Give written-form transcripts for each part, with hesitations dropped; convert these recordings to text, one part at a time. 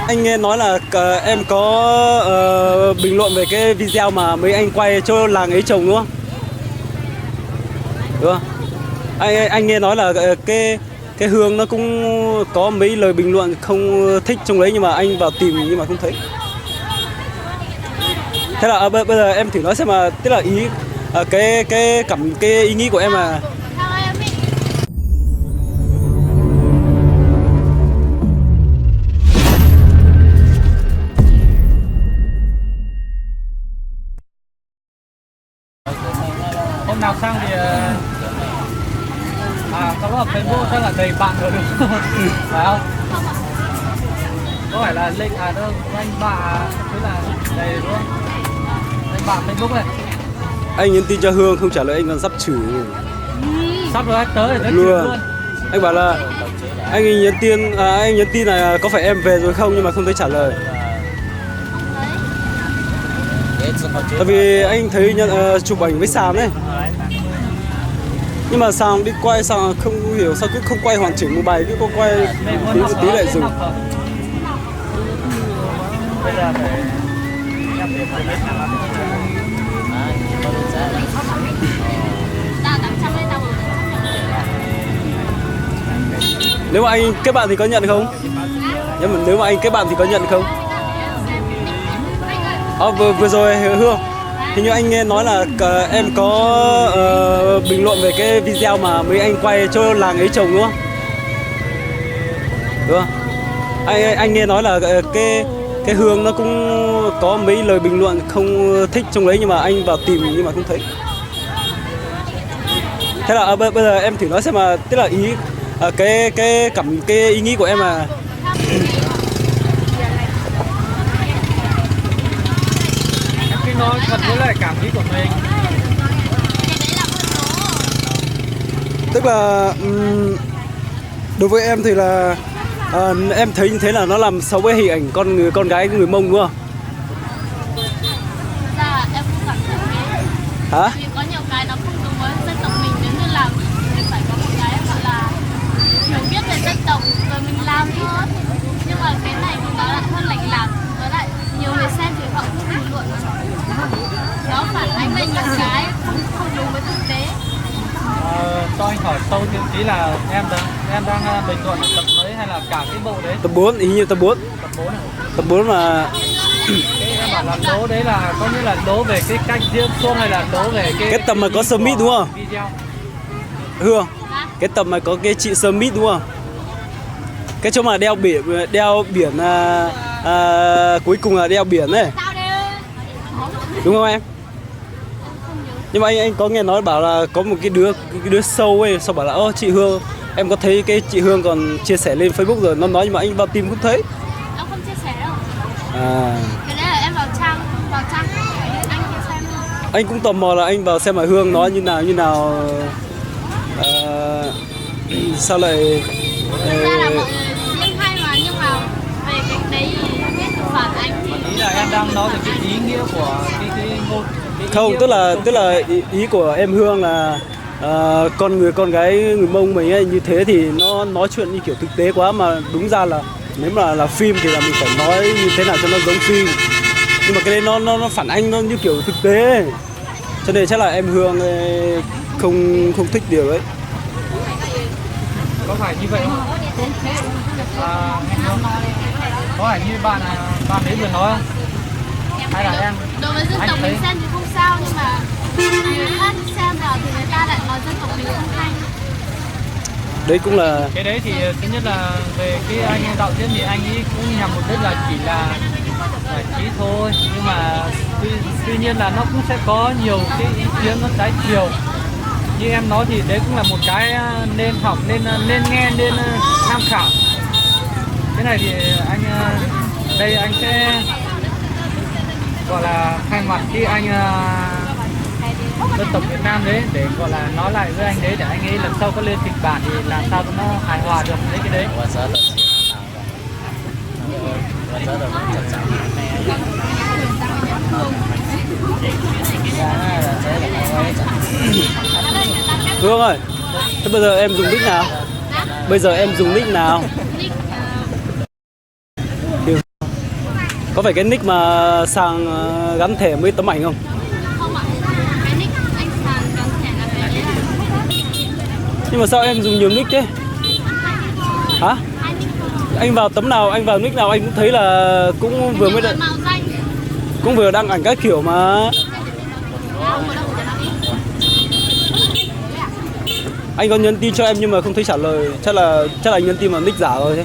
Anh nghe nói là em có bình luận về cái video mà mấy anh quay cho làng ấy trồng đúng không? Đúng không? Anh nghe nói là cái Hương nó cũng có mấy lời bình luận không thích trong đấy, nhưng mà anh vào tìm nhưng mà không thấy. Thế là bây giờ em thử nói xem mà, tức là ý cái ý nghĩ của em là hôm nào sang thì có ở Facebook chắc là đầy bạn rồi đúng không? Phải không? Có phải là link đâu anh bà tức là đầy đúng không? Anh bạn Facebook này. anh nhắn tin cho Hương không trả lời, anh còn sắp chửi. Sắp rồi anh tới để nói chuyện Luôn. luôn. Anh bảo là anh nhắn tin là có phải em về rồi không, nhưng mà không thấy trả lời. Tại vì anh thấy chụp ảnh với Sàm ấy, nhưng mà Sàm đi quay Sàm không hiểu sao cứ không quay hoàn chỉnh một bài, cứ có quay tí lại dừng. Bây giờ phải em để phải biết là Nếu mà anh kết bạn thì có nhận không? Nếu mà anh kết bạn thì có nhận không? Vừa rồi Hương, hình như anh nghe nói là em có bình luận về cái video mà mấy anh quay cho làng ấy trồng đúng không? Đúng không? Anh nghe nói là cái Hương nó cũng có mấy lời bình luận không thích trong đấy, nhưng mà anh vào tìm nhưng mà không thấy. Thế là bây giờ em thử nói xem mà, tức là ý cái ý nghĩ của em là em nói thật với lại cảm nghĩ của mình. tức là đối với em thì là em thấy như thế là nó làm xấu với hình ảnh con gái người Mông đúng không? Dạ em cũng cảm thấy thế. Hả? Vì có nhiều cái nó không đúng với dân tộc mình, giống như là mình phải có một cái gọi là hiểu biết về dân tộc rồi mình làm thôi. Nhưng mà cái này thì nó lại hơn lệch lạc, với lại nhiều người xem thì họ cũng bình luận nó phản ánh về nhiều cái không đúng với thực tế. Cho anh hỏi sâu thêm tí là em đang bình luận ở tập mấy hay là cả cái bộ đấy? Tập 4, ý như tập 4. Tập 4 này. Tập 4 mà Cái em bảo là đố đấy là có nghĩa là đố về cái cách diễn xuông hay là đố về cái tầm mà có Smith đúng không? Video. Hương, cái tầm mà có cái chị Smith đúng không? Cái chỗ mà đeo biển cuối cùng là đeo biển ấy, đúng không em? Nhưng mà anh có nghe nói bảo là có một cái đứa sâu ấy, sao bảo là chị Hương, em có thấy cái chị Hương còn chia sẻ lên Facebook rồi, nó nói nhưng mà anh vào tìm không thấy. Em không chia sẻ đâu. À, Cái đấy là em vào trang anh kia xem thôi. anh cũng tò mò là anh vào xem mà Hương nói như nào sao lại Thực ra là mọi người link hay mà, nhưng mà về cái đấy thì phản ánh thì Ý là em đang nói về cái ý nghĩa của cái ngôn không, tức là ý của em Hương là con gái người Mông mình ấy, như thế thì nó nói chuyện như kiểu thực tế quá, mà đúng ra là nếu mà là phim thì là mình phải nói như thế nào cho nó giống phim, nhưng mà cái đấy nó phản ánh nó như kiểu thực tế ấy. Cho nên chắc là em Hương ấy không thích điều ấy. có phải như vậy không? Có phải như bạn ấy vừa nói không? Hay là em đối với dân tộc mình xem thì không sao, nhưng mà người khác xem vào thì người ta lại nói dân tộc mình không hay. Đấy cũng là cái đấy thì thứ nhất là về cái anh đạo diễn thì anh ấy cũng nhằm mục đích là chỉ là giải trí thôi, nhưng mà tuy nhiên là nó cũng sẽ có nhiều cái ý kiến nó trái chiều. Như em nói thì đấy cũng là một cái nên học, nên nghe, nên tham khảo. Cái này thì đây anh sẽ gọi là thay mặt khi anh dân tộc Việt Nam đấy để gọi là nói lại với anh đấy, để anh ấy lần sau có lên kịch bản thì làm sao cho nó hài hòa được với cái đấy. Hương ơi, thế bây giờ em dùng nick nào? Bây giờ em dùng nick nào? Có phải cái nick mà Sàng gắn thẻ với tấm ảnh không? Không ạ. Cái nick anh Sàng gắn thẻ là cái đấy là. Nhưng mà sao em dùng nhiều nick thế? Hả? Hai nick thôi. Anh vào tấm nào, anh vào nick nào anh cũng thấy là cũng vừa mới Nhưng mà mạo danh. cũng vừa đăng ảnh các kiểu mà. Anh có nhắn tin cho em nhưng mà không thấy trả lời. Chắc là anh nhắn tin mà nick giả rồi thế.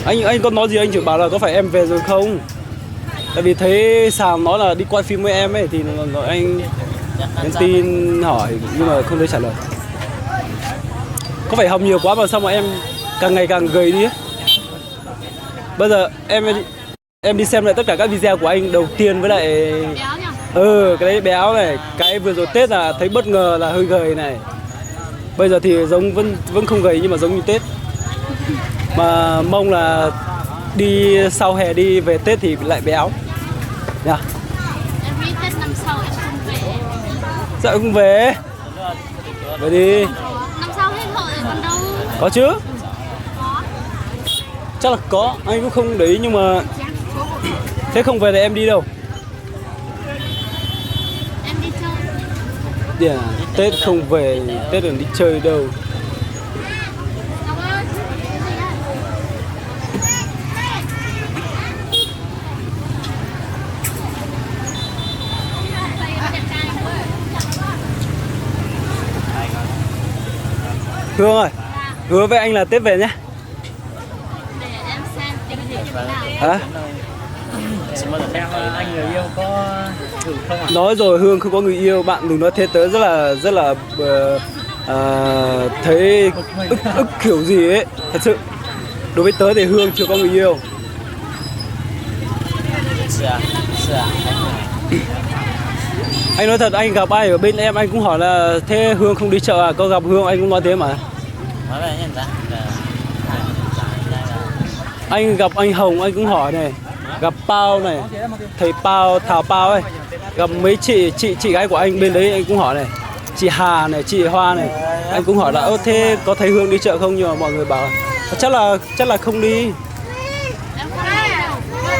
Anh có nói gì anh chỉ bảo là có phải em về rồi không? Tại vì thấy Sàng nói là đi quay phim với em ấy thì anh nhắn tin hỏi nhưng mà không thấy trả lời. Có phải học nhiều quá mà sao mà em càng ngày càng gầy đi ấy? Bây giờ em đi xem lại tất cả các video của anh đầu tiên với lại Béo nhỉ? cái đấy béo này, cái vừa rồi Tết là thấy bất ngờ là hơi gầy này. Bây giờ thì giống vẫn không gầy nhưng mà giống như Tết. Mà mong là đi sau hè đi về Tết thì lại béo. Nha. Em nghĩ Tết năm sau em không về. Sao em không về? Về đi. Năm sau hết hội rồi còn đâu. Có chứ? Có. Chắc là có, anh cũng không để ý nhưng mà thế không về thì em đi đâu? Em đi chơi. Yeah. Tết không về, Tết là đi chơi đâu. Ngọc ơi, cái gì đấy? Hương ơi, hứa với anh là Tết về nhé. Để em xem tình hình như thế nào. Hả? Xem anh người yêu có thử không ạ? Nói rồi Hương không có người yêu, bạn đừng nói thế, tớ rất là thấy ức kiểu gì ấy, thật sự. Đối với tớ thì Hương chưa có người yêu. Anh nói thật, anh gặp ai ở bên em anh cũng hỏi là thế Hương không đi chợ à, có gặp Hương anh cũng nói thế mà. Anh gặp anh Hồng anh cũng hỏi này, gặp Pao này, thầy Pao, Thảo Pao ấy, gặp mấy chị gái của anh bên đấy anh cũng hỏi này, chị Hà này, chị Hoa này, anh cũng hỏi là thế có thấy Hương đi chợ không, nhưng mà mọi người bảo chắc là không đi. Em không biết đâu.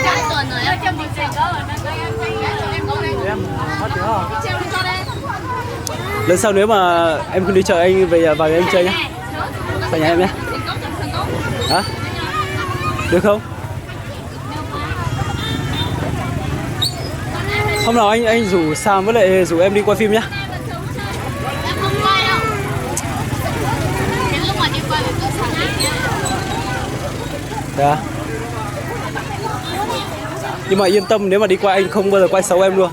Cả tuần rồi em không đi chợ. Lần sau nếu mà em không đi chợ anh về vào nhà anh chơi nhé, vào nhà em nhé. Hả? Được không? Hôm nào anh rủ Sam với lại rủ em đi quay phim nhá. Em không quay đâu. Cái lúc mà đi quay với tôi sáng nay. Dạ. Nhưng mà yên tâm, nếu mà đi qua anh không bao giờ quay xấu em luôn.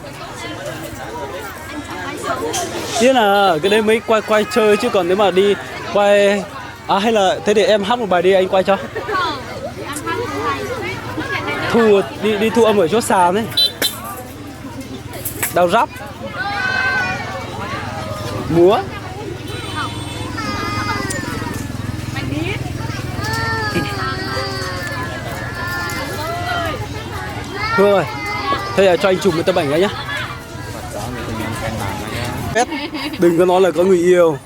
Biết là cái đấy mới quay chơi chứ còn nếu mà đi quay hay là thế để em hát một bài đi anh quay cho. Đi thu âm ở chỗ sàn ấy. Đào rap. Múa. Hương ơi, thế là cho anh chụp một tấm ảnh ấy nhá. Đừng có nói là có người yêu.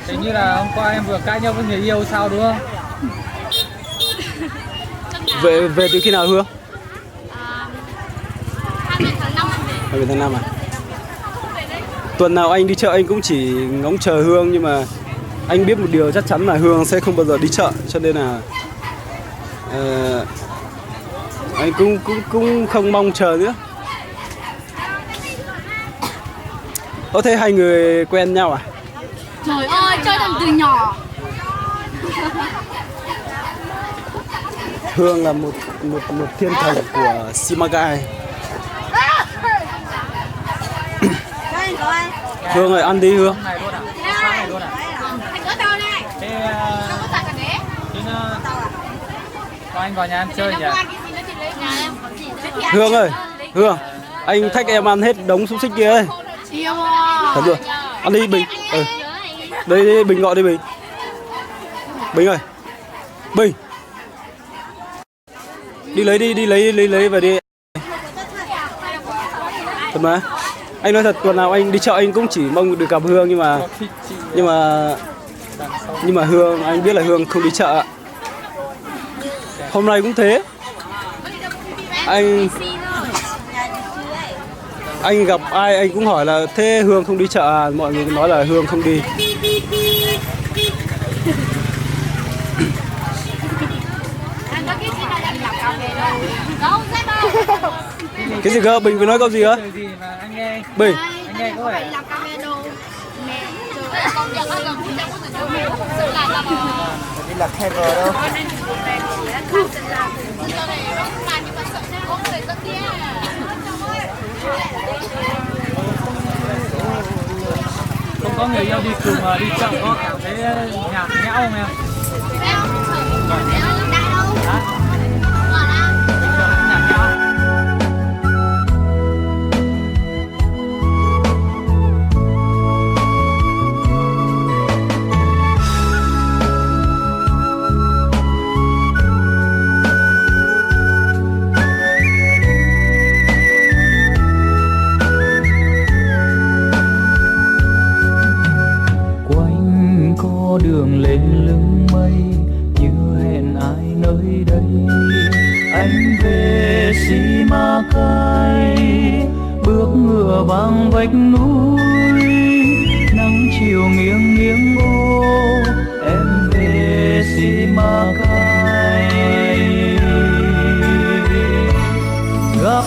Hình như là hôm qua em vừa cãi nhau với người yêu sao đúng không? Về từ khi nào Hương? 20 tháng 5 em về. 20 tháng 5 à? Tuần nào anh đi chợ anh cũng chỉ ngóng chờ Hương, nhưng mà anh biết một điều chắc chắn là Hương sẽ không bao giờ đi chợ, cho nên là anh cũng không mong chờ nữa. Có thể hai người quen nhau à? Trời ơi, chơi thằng từ nhỏ. Hương là một thiên thần của Simagai. Hương ơi, ăn đi Hương. Này luôn à? Sáng này luôn à? Anh có tao này. Thế Không có tao cả đấy. cho anh vào nhà em chơi nhỉ? Nhà em có gì nữa? Hương ơi, Hương, anh thách em ăn hết đống xúc xích kia ấy. Yêu à. Thật rồi, ăn đi Bình. Đây Bình gọi đi Bình. Bình ơi, Bình. Đi lấy về đi. Thật mà. Anh nói thật, tuần nào anh đi chợ anh cũng chỉ mong được gặp Hương, nhưng mà Nhưng mà Hương, anh biết là Hương không đi chợ ạ. Hôm nay cũng thế. Anh gặp ai anh cũng hỏi là thế Hương không đi chợ à? Mọi người nói là Hương không đi. Cái gì cơ? Bình vừa nói câu gì cơ? Bình. Anh nghe có vẻ đi lạc khe vờ đâu. không có người yêu đi cùng mà đi chợ có cảm thấy nhạt nhẽo không em? Hả? Bình thường cũng nhạt nhẽo. Đường lên lưng mây như hẹn ai nơi đây, anh về Simacai bước ngựa bằng vách núi, nắng chiều nghiêng nghiêng ô em về Simacai. Gặp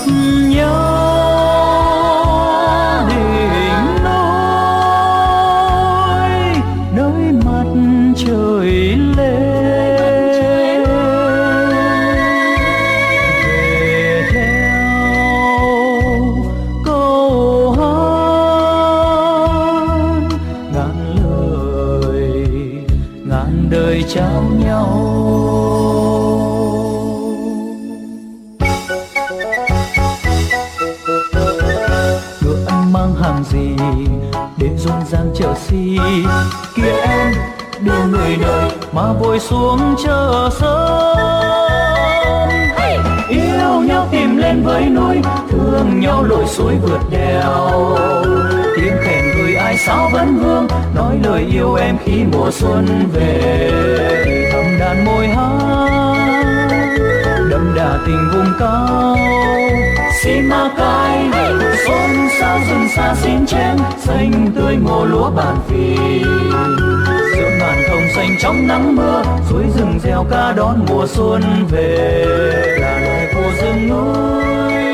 nhau trời lên về theo câu hát ngàn lời ngàn đời trao nhau. Ngựa anh mang hàng gì để rộn ràng chợ xi kia em đưa người đời mà vội xuống chờ sớm. Yêu nhau tìm lên với núi, thương nhau lội suối vượt đèo. Tiếng khen gửi ai sao vẫn vương, nói lời yêu em khi mùa xuân về. Thầm đàn môi hát, đậm đà tình vùng cao. Simacai, xôn xao rừng xa xin chén, xanh tươi ngô lúa bàn phì. Giữa màn thông xanh trong nắng mưa, suối rừng reo ca đón mùa xuân về, là lời của rừng núi.